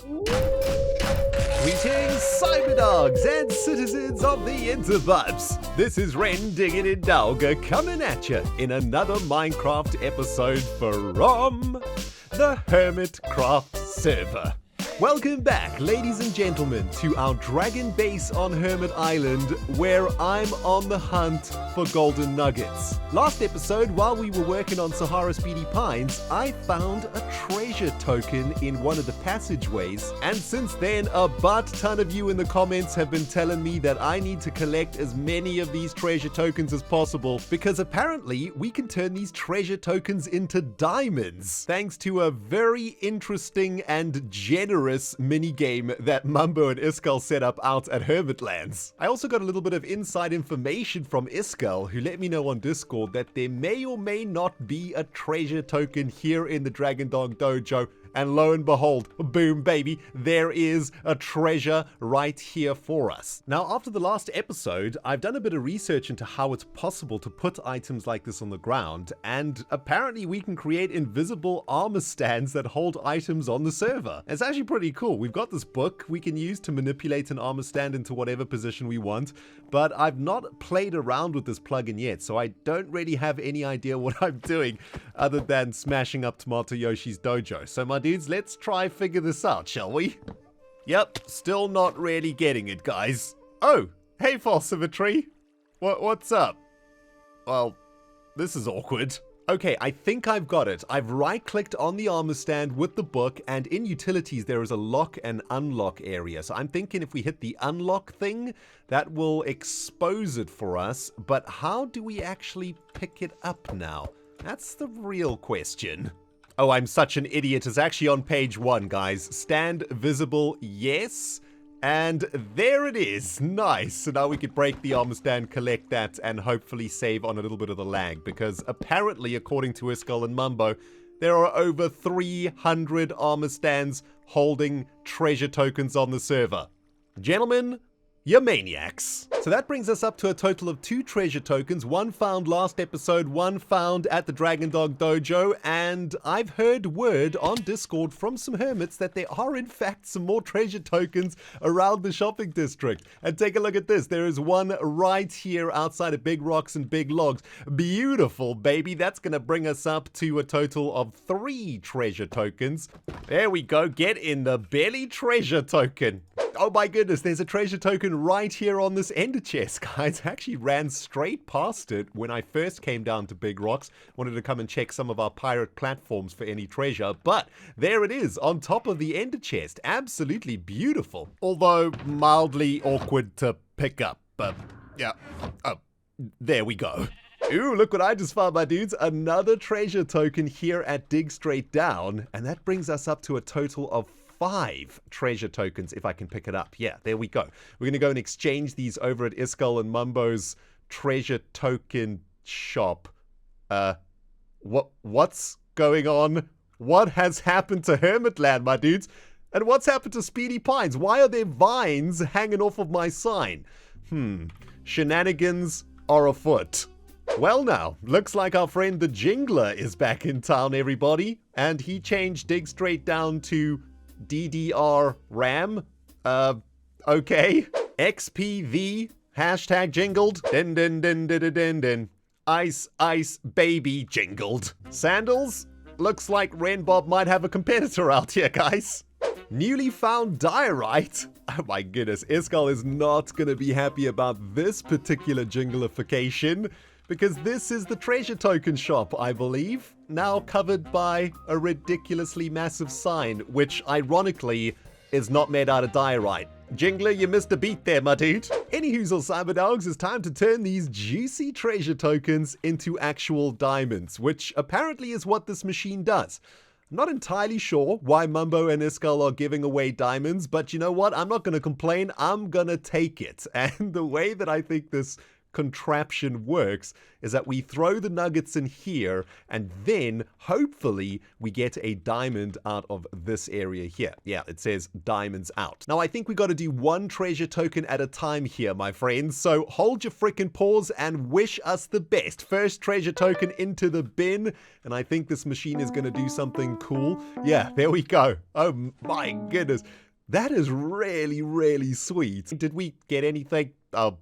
Greetings, Cyberdogs and citizens of the interwebs. This is Rendog coming at you in another Minecraft episode from the HermitCraft server. Welcome back, ladies and gentlemen, to our dragon base on Hermit Island, where I'm on the hunt for golden nuggets. Last episode, while we were working on SAHARA Speedy Pines, I found a treasure token in one of the passageways, and since then, a butt ton of you in the comments have been telling me that I need to collect as many of these treasure tokens as possible, because apparently we can turn these treasure tokens into diamonds, thanks to a very interesting and generous mini-game that Mumbo and Iskall set up out at Hermitlands. I also got a little bit of inside information from Iskall, who let me know on Discord that there may or may not be a treasure token here in the Dragondog Dojo. And lo and behold, boom baby, there is a treasure right here for us. Now, after the last episode, I've done a bit of research into how it's possible to put items like this on the ground, and apparently we can create invisible armor stands that hold items on the server. It's actually pretty cool. We've got this book we can use to manipulate an armor stand into whatever position we want, but I've not played around with this plugin yet, so I don't really have any idea what I'm doing other than smashing up Tomato Yoshi's dojo. So my dudes, let's try figure this out, shall we? Yep, still not really getting it, guys. Oh, hey, False Symmetry. What's up? Well, this is awkward. Okay, I think I've got it. I've right-clicked on the armor stand with the book, and in utilities there is a lock and unlock area. So I'm thinking if we hit the unlock thing, that will expose it for us. But how do we actually pick it up now? That's the real question. Oh, I'm such an idiot. It's actually on page 1, guys. Stand visible, yes. And there it is. Nice. So now we could break the armor stand, collect that, and hopefully save on a little bit of the lag. Because apparently, according to Iskall and Mumbo, there are over 300 armor stands holding treasure tokens on the server. Gentlemen, you're maniacs. So that brings us up to a total of 2 treasure tokens, one found last episode, one found at the Dragondog Dojo, and I've heard word on Discord from some hermits that there are in fact some more treasure tokens around the shopping district. And take a look at this, there is one right here outside of Big Rocks and Big Logs. Beautiful, baby. That's gonna bring us up to a total of 3 treasure tokens. There we go, get in the belly treasure token. Oh my goodness, there's a treasure token right here on this ender chest, guys. I actually ran straight past it when I first came down to Big Rocks. Wanted to come and check some of our pirate platforms for any treasure, but there it is on top of the ender chest. Absolutely beautiful, although mildly awkward to pick up. Yeah, oh, there we go. Ooh, look what I just found, my dudes. Another treasure token here at Dig Straight Down, and that brings us up to a total of 5 treasure tokens if I can pick it up. Yeah, there we go. We're going to go and exchange these over at Iskall and Mumbo's treasure token shop. What's going on? What has happened to Hermitland, my dudes? And what's happened to Speedy Pines? Why are there vines hanging off of my sign? Shenanigans are afoot. Well now, looks like our friend the Jingler is back in town, everybody. And he changed Dig Straight Down to DDR RAM. Okay. XPV, hashtag jingled. Din din din din din din. Ice, ice, baby jingled. Sandals? Looks like Renbob might have a competitor out here, guys. Newly found diorite? Oh my goodness, Iskall is not going to be happy about this particular jinglification, because this is the treasure token shop, I believe, now covered by a ridiculously massive sign, which ironically is not made out of diorite. Jingler, you missed a beat there, my dude. Anywho's all Cyberdogs, it's time to turn these juicy treasure tokens into actual diamonds, which apparently is what this machine does. I'm not entirely sure why Mumbo and Iskall are giving away diamonds, but you know what? I'm not going to complain. I'm going to take it. And the way that I think this contraption works is that we throw the nuggets in here, and then hopefully we get a diamond out of this area here. Yeah, it says diamonds out. Now, I think we got to do one treasure token at a time here, my friends. So hold your freaking paws and wish us the best. First treasure token into the bin, and I think this machine is going to do something cool. Yeah, there we go. Oh my goodness. That is really, really sweet. Did we get anything? Oh,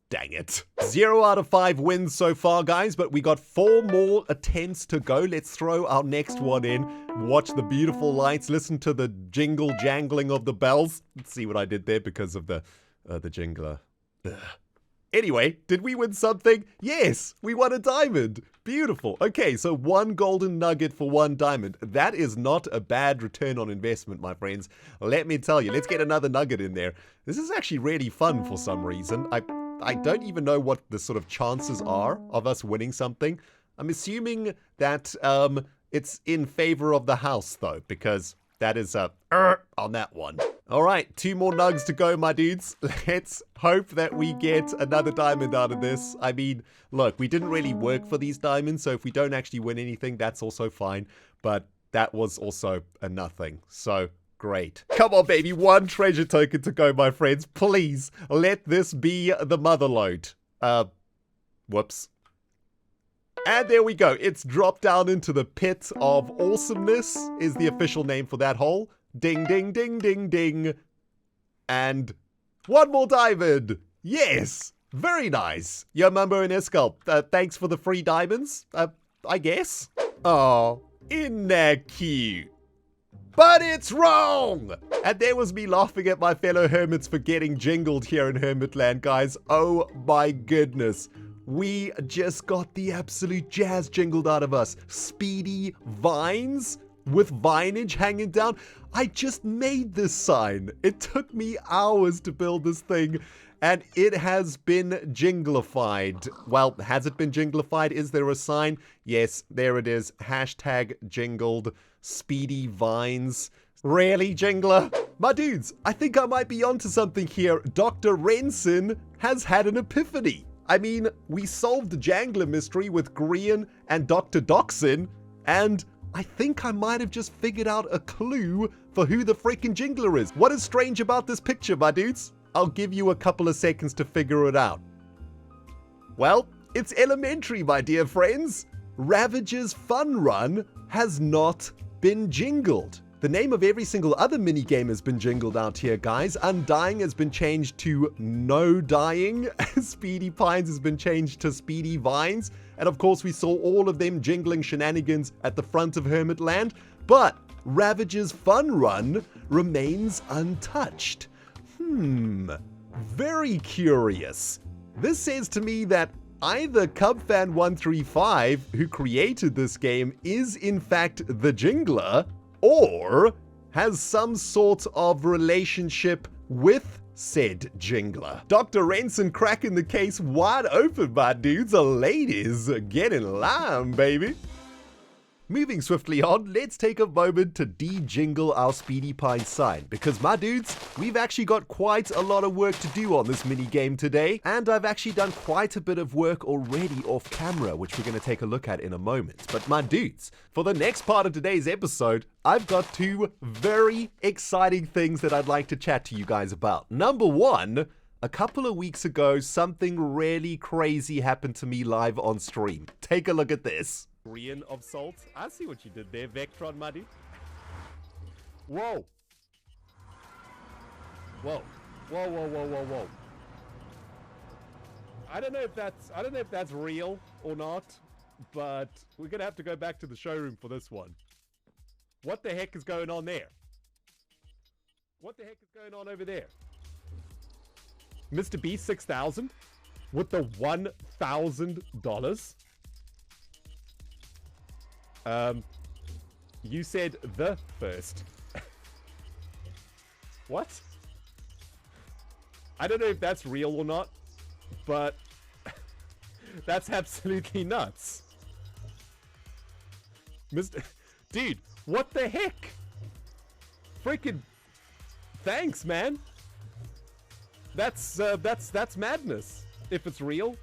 dang it. 0 out of 5 wins so far, guys, but we got 4 more attempts to go. Let's throw our next one in. Watch the beautiful lights. Listen to the jingle jangling of the bells. Let's see what I did there because of the jingler. Ugh. Anyway, did we win something? Yes, we won a diamond. Beautiful. Okay, so 1 golden nugget for 1 diamond. That is not a bad return on investment, my friends. Let me tell you. Let's get another nugget in there. This is actually really fun for some reason. I don't even know what the sort of chances are of us winning something. I'm assuming that it's in favor of the house, though, because that is on that one. All right, 2 more nugs to go, my dudes. Let's hope that we get another diamond out of this. I mean, look, we didn't really work for these diamonds, so if we don't actually win anything, that's also fine. But that was also a nothing, so great. Come on, baby, 1 treasure token to go, my friends. Please, let this be the mother load. Whoops. And there we go. It's dropped down into the pit of awesomeness is the official name for that hole. Ding, ding, ding, ding, ding. And 1 more diamond. Yes. Very nice. Yo, Mumbo and Iskal, thanks for the free diamonds, I guess. Oh, isn't that cute? But it's wrong! And there was me laughing at my fellow hermits for getting jingled here in Hermitland, guys. Oh my goodness. We just got the absolute jazz jingled out of us. Speedy vines with vinage hanging down. I just made this sign. It took me hours to build this thing, and it has been jinglified. Well, has it been jinglified? Is there a sign? Yes, there it is. Hashtag jingled. Speedy vines. Really, Jingler? My dudes, I think I might be onto something here. Dr. Renson has had an epiphany. I mean, we solved the Jangler mystery with Grian and Dr. Doxin, and I think I might have just figured out a clue for who the freaking Jingler is. What is strange about this picture, my dudes? I'll give you a couple of seconds to figure it out. Well, it's elementary, my dear friends. Ravager's Fun Run has not been jingled. The name of every single other minigame has been jingled out here, guys. Undying has been changed to No Dying. Speedy Pines has been changed to Speedy Vines. And of course, we saw all of them jingling shenanigans at the front of Hermitland. But Ravager's Fun Run remains untouched. Very curious. This says to me that either CubFan135, who created this game, is in fact the jingler, or has some sort of relationship with said jingler. Dr. Renson cracking the case wide open, my dudes. The ladies, get in line, baby. Moving swiftly on, let's take a moment to de-jingle our Speedy Pine sign, because my dudes, we've actually got quite a lot of work to do on this mini game today, and I've actually done quite a bit of work already off camera, which we're going to take a look at in a moment. But my dudes, for the next part of today's episode, I've got 2 very exciting things that I'd like to chat to you guys about. Number 1, a couple of weeks ago, something really crazy happened to me live on stream. Take a look at this. Korean of salt. I see what you did there, Vectron, my dude. Whoa. Whoa. Whoa, whoa, whoa, whoa, whoa. I don't know if that's real or not, but we're gonna have to go back to the showroom for this one. What the heck is going on there? What the heck is going on over there? MrBeast 6000 with the $1,000. You said the first. What? I don't know if that's real or not, but that's absolutely nuts. Dude, what the heck? Freaking thanks, man. That's madness if it's real.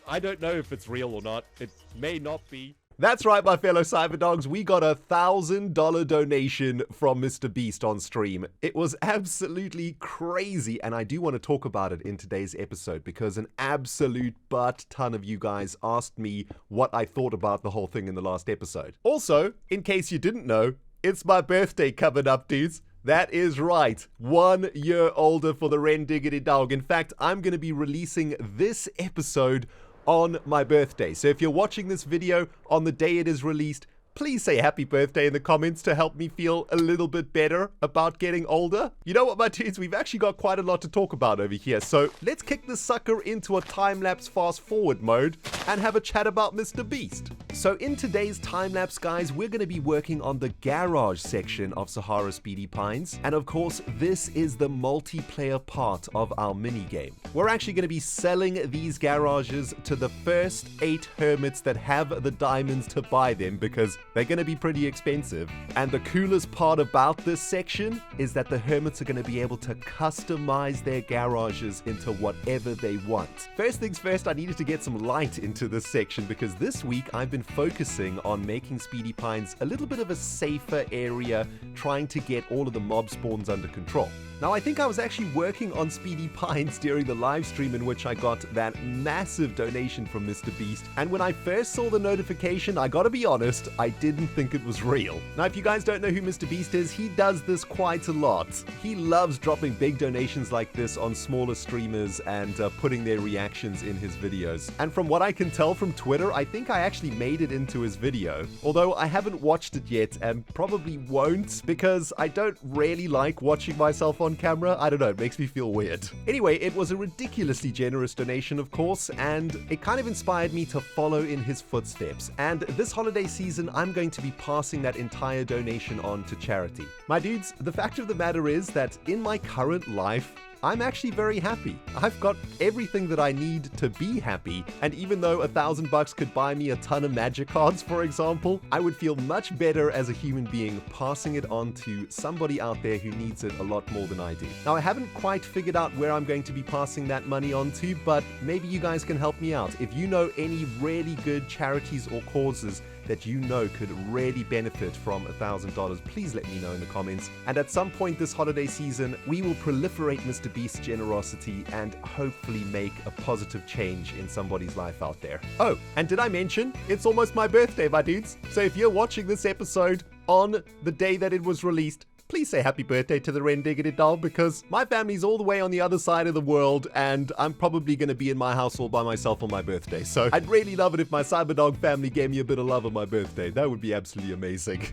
I don't know if it's real or not. It may not be. That's right, my fellow Cyberdogs. We got a $1,000 donation from MrBeast on stream. It was absolutely crazy, and I do want to talk about it in today's episode because an absolute butt ton of you guys asked me what I thought about the whole thing in the last episode. Also, in case you didn't know, it's my birthday coming up, dudes. That is right. 1 year older for the Rendog. In fact, I'm going to be releasing this episode on my birthday. So if you're watching this video on the day it is released, please say happy birthday in the comments to help me feel a little bit better about getting older. You know what, my dudes? We've actually got quite a lot to talk about over here. So let's kick this sucker into a time-lapse fast-forward mode and have a chat about MrBeast. So in today's time-lapse, guys, we're going to be working on the garage section of SAHARA Speedy Pines. And of course, this is the multiplayer part of our minigame. We're actually going to be selling these garages to the first 8 hermits that have the diamonds to buy them because they're going to be pretty expensive. And the coolest part about this section is that the hermits are going to be able to customize their garages into whatever they want. First things first, I needed to get some light into this section because this week I've been focusing on making Speedy Pines a little bit of a safer area, trying to get all of the mob spawns under control. Now, I think I was actually working on Speedy Pines during the live stream in which I got that massive donation from MrBeast, and when I first saw the notification, I gotta be honest, I didn't think it was real. Now, if you guys don't know who MrBeast is, he does this quite a lot. He loves dropping big donations like this on smaller streamers and putting their reactions in his videos. And from what I can tell from Twitter, I think I actually made it into his video, although I haven't watched it yet and probably won't because I don't really like watching myself on camera. I don't know, it makes me feel weird. Anyway, it was a ridiculously generous donation, of course, and it kind of inspired me to follow in his footsteps. And this holiday season, I'm going to be passing that entire donation on to charity. My dudes, the fact of the matter is that in my current life, I'm actually very happy. I've got everything that I need to be happy, and even though $1,000 could buy me a ton of magic cards, for example, I would feel much better as a human being passing it on to somebody out there who needs it a lot more than I do. Now, I haven't quite figured out where I'm going to be passing that money on to, but maybe you guys can help me out. If you know any really good charities or causes that you know could really benefit from $1,000, please let me know in the comments. And at some point this holiday season, we will proliferate MrBeast's generosity and hopefully make a positive change in somebody's life out there. Oh, and did I mention, it's almost my birthday, my dudes. So if you're watching this episode on the day that it was released, please say happy birthday to the Rendog because my family's all the way on the other side of the world and I'm probably going to be in my house all by myself on my birthday. So I'd really love it if my Cyberdog family gave me a bit of love on my birthday. That would be absolutely amazing.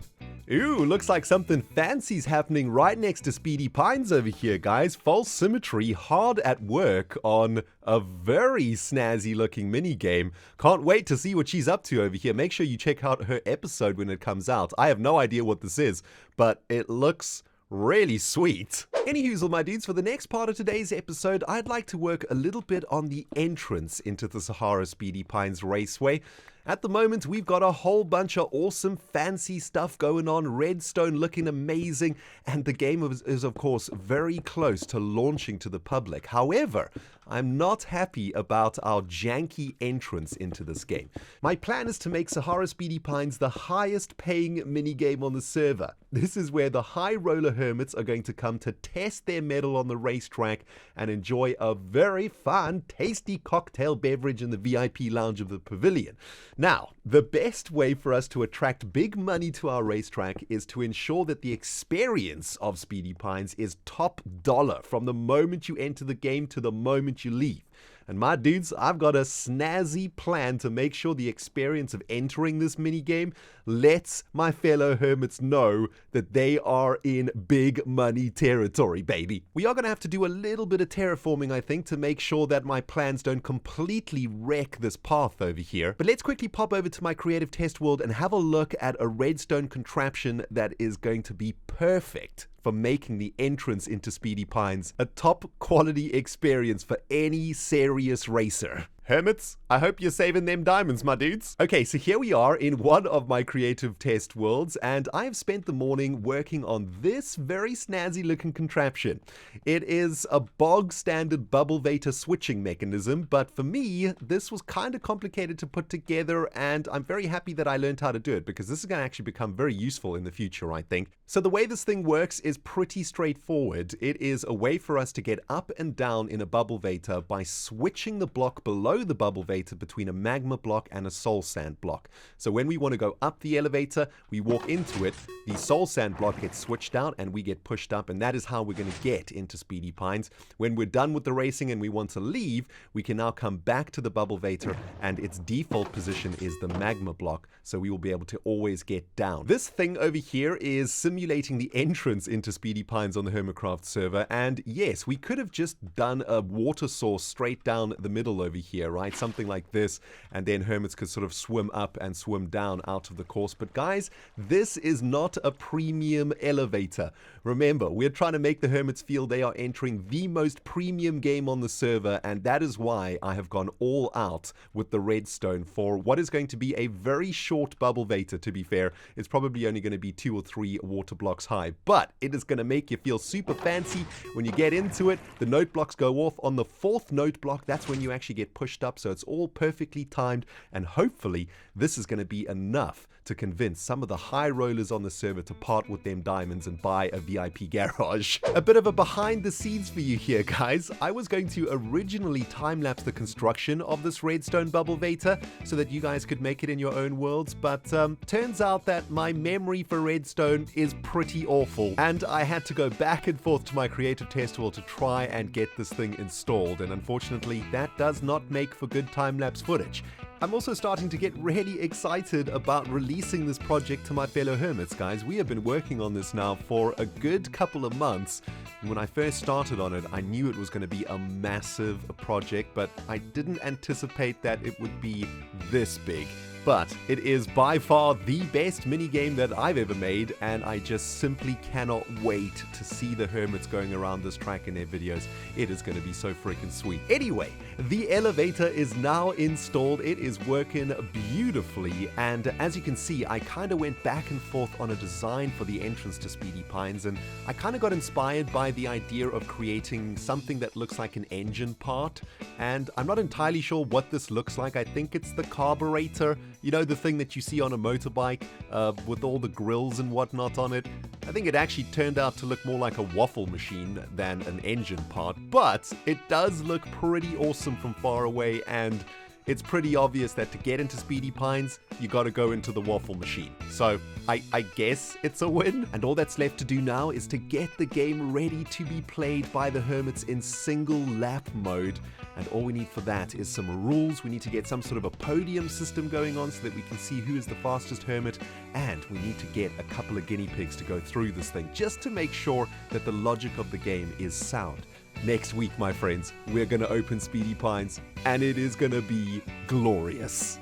Ooh, looks like something fancy's happening right next to Speedy Pines over here, guys. False Symmetry hard at work on a very snazzy looking minigame. Can't wait to see what she's up to over here. Make sure you check out her episode when it comes out. I have no idea what this is, but it looks really sweet. Anywho, my dudes, for the next part of today's episode, I'd like to work a little bit on the entrance into the SAHARA Speedy Pines Raceway. At the moment, we've got a whole bunch of awesome, fancy stuff going on, redstone looking amazing, and the game is of course, very close to launching to the public. However, I'm not happy about our janky entrance into this game. My plan is to make SAHARA Speedy Pines the highest paying minigame on the server. This is where the high roller hermits are going to come to test their mettle on the racetrack and enjoy a very fun, tasty cocktail beverage in the VIP lounge of the pavilion. Now, the best way for us to attract big money to our racetrack is to ensure that the experience of Speedy Pines is top dollar from the moment you enter the game to the moment you leave. And my dudes, I've got a snazzy plan to make sure the experience of entering this minigame lets my fellow hermits know that they are in big money territory, baby. We are going to have to do a little bit of terraforming, I think, to make sure that my plans don't completely wreck this path over here. But let's quickly pop over to my creative test world and have a look at a redstone contraption that is going to be perfect for making the entrance into Speedy Pines a top quality experience for any serious racer. Hermits, I hope you're saving them diamonds, my dudes. Okay, so here we are in one of my creative test worlds, and I have spent the morning working on this very snazzy looking contraption. It is a bog standard bubble vapor switching mechanism, but for me, this was kind of complicated to put together, and I'm very happy that I learned how to do it, because this is going to actually become very useful in the future, I think. So the way this thing works is pretty straightforward. It is a way for us to get up and down in a bubble vapor by switching the block below the bubble vapor between a magma block and a soul sand block. So when we want to go up the elevator, we walk into it, the soul sand block gets switched out and we get pushed up, and that is how we're going to get into Speedy Pines. When we're done with the racing and we want to leave, we can now come back to the bubble vapor, and its default position is the magma block, so we will be able to always get down. This thing over here is simulating the entrance into Speedy Pines on the HermitCraft server, and yes, we could have just done a water source straight down the middle over here, right? Something like this, and then Hermits could sort of swim up and swim down out of the course. But guys, this is not a premium elevator. Remember, we're trying to make the Hermits feel they are entering the most premium game on the server, and that is why I have gone all out with the redstone for what is going to be a very short bubble vapor. To be fair, it's probably only going to be 2 or 3 water blocks high, but it is going to make you feel super fancy when you get into it. The note blocks go off on the 4th note block. That's when you actually get pushed up, so it's all perfectly timed, and hopefully this is going to be enough to convince some of the high rollers on the server to part with them diamonds and buy a VIP garage. A bit of a behind the scenes for you here, guys. I was going to originally time-lapse the construction of this redstone bubble vapor so that you guys could make it in your own worlds, but turns out that my memory for redstone is pretty awful, and I had to go back and forth to my creative test world to try and get this thing installed, and unfortunately that does not make for good time-lapse footage. I'm also starting to get really excited about releasing this project to my fellow Hermits, guys. We have been working on this now for a good couple of months. And when I first started on it, I knew it was going to be a massive project, but I didn't anticipate that it would be this big. But it is by far the best minigame that I've ever made, and I just simply cannot wait to see the Hermits going around this track in their videos. It is going to be so freaking sweet. Anyway, the elevator is now installed. It is working beautifully, and as you can see, I kind of went back and forth on a design for the entrance to Speedy Pines, and I kind of got inspired by the idea of creating something that looks like an engine part, and I'm not entirely sure what this looks like. I think it's the carburetor. You know, the thing that you see on a motorbike with all the grills and whatnot on it. I think it actually turned out to look more like a waffle machine than an engine part, but it does look pretty awesome from far away, and it's pretty obvious that to get into Speedy Pines, you gotta go into the waffle machine. So I guess it's a win. And all that's left to do now is to get the game ready to be played by the Hermits in single lap mode. And all we need for that is some rules. We need to get some sort of a podium system going on so that we can see who is the fastest Hermit. And we need to get a couple of guinea pigs to go through this thing, just to make sure that the logic of the game is sound. Next week, my friends, we're going to open Speedy Pines, and it is going to be glorious.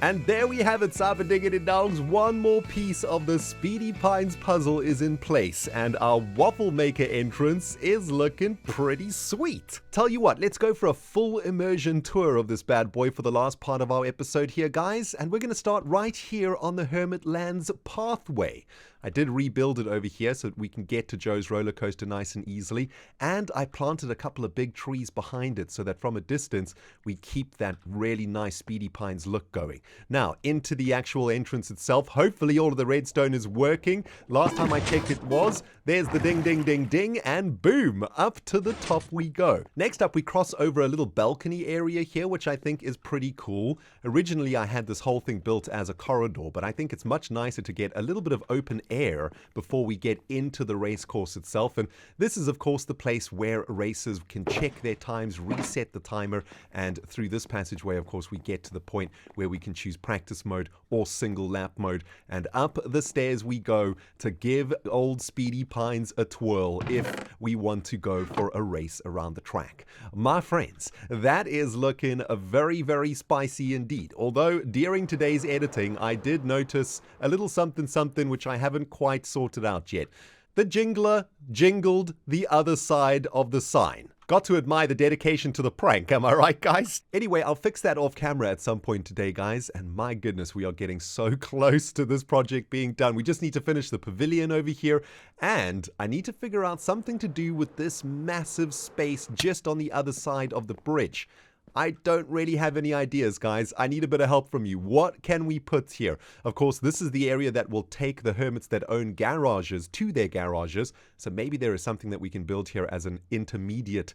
And there we have it, Cyberdog Nation. One more piece of the Speedy Pines puzzle is in place, and our waffle maker entrance is looking pretty sweet. Tell you what, let's go for a full immersion tour of this bad boy for the last part of our episode here, guys. And we're going to start right here on the Hermit Land's pathway. I did rebuild it over here so that we can get to Joe's roller coaster nice and easily, and I planted a couple of big trees behind it so that from a distance we keep that really nice Speedy Pines look going. Now, into the actual entrance itself. Hopefully all of the redstone is working. Last time I checked it was. There's the ding ding ding ding, and boom, up to the top we go. Next up we cross over a little balcony area here, which I think is pretty cool. Originally I had this whole thing built as a corridor, but I think it's much nicer to get a little bit of open air before we get into the race course itself. And this is of course the place where racers can check their times, reset the timer, and through this passageway of course we get to the point where we can choose practice mode or single lap mode, and up the stairs we go to give old Speedy Pines a twirl if we want to go for a race around the track. My friends, that is looking very, very spicy indeed. Although during today's editing I did notice a little something which I haven't quite sorted out yet. The jingler jingled the other side of the sign. Got to admire the dedication to the prank, am I right, guys? Anyway, I'll fix that off camera at some point today, guys. And my goodness, we are getting so close to this project being done. We just need to finish the pavilion over here. And I need to figure out something to do with this massive space just on the other side of the bridge. I don't really have any ideas, guys. I need a bit of help from you. What can we put here? Of course, this is the area that will take the hermits that own garages to their garages. So maybe there is something that we can build here as an intermediate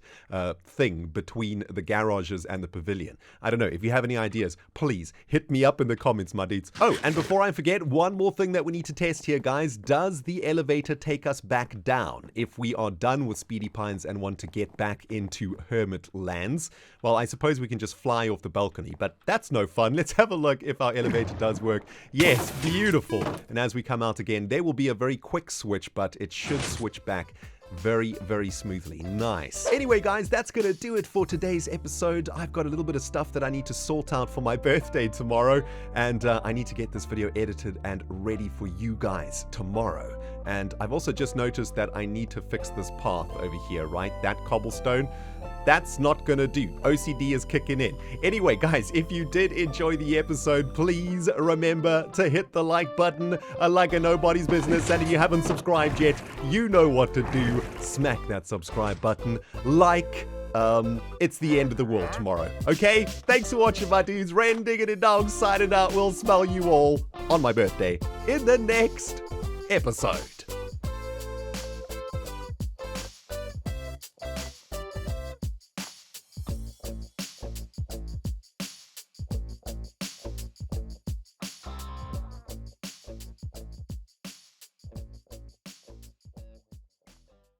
thing between the garages and the pavilion. I don't know. If you have any ideas, please hit me up in the comments, my dudes. Oh, and before I forget, one more thing that we need to test here, guys. Does the elevator take us back down if we are done with Speedy Pines and want to get back into Hermit lands? Well, I suppose we can just fly off the balcony, but that's no fun. Let's have a look if our elevator does work. Yes, beautiful. And as we come out again, there will be a very quick switch, but it should switch back very, very smoothly. Nice. Anyway, guys, that's gonna do it for today's episode. I've got a little bit of stuff that I need to sort out for my birthday tomorrow, and I need to get this video edited and ready for you guys tomorrow. And I've also just noticed that I need to fix this path over here, right? That cobblestone. That's not gonna do. OCD is kicking in. Anyway, guys, if you did enjoy the episode, please remember to hit the like button, like a nobody's business. And if you haven't subscribed yet, you know what to do. Smack that subscribe button. It's the end of the world tomorrow. Okay? Thanks for watching, my dudes. Rendog signing out. We'll smell you all on my birthday in the next episode.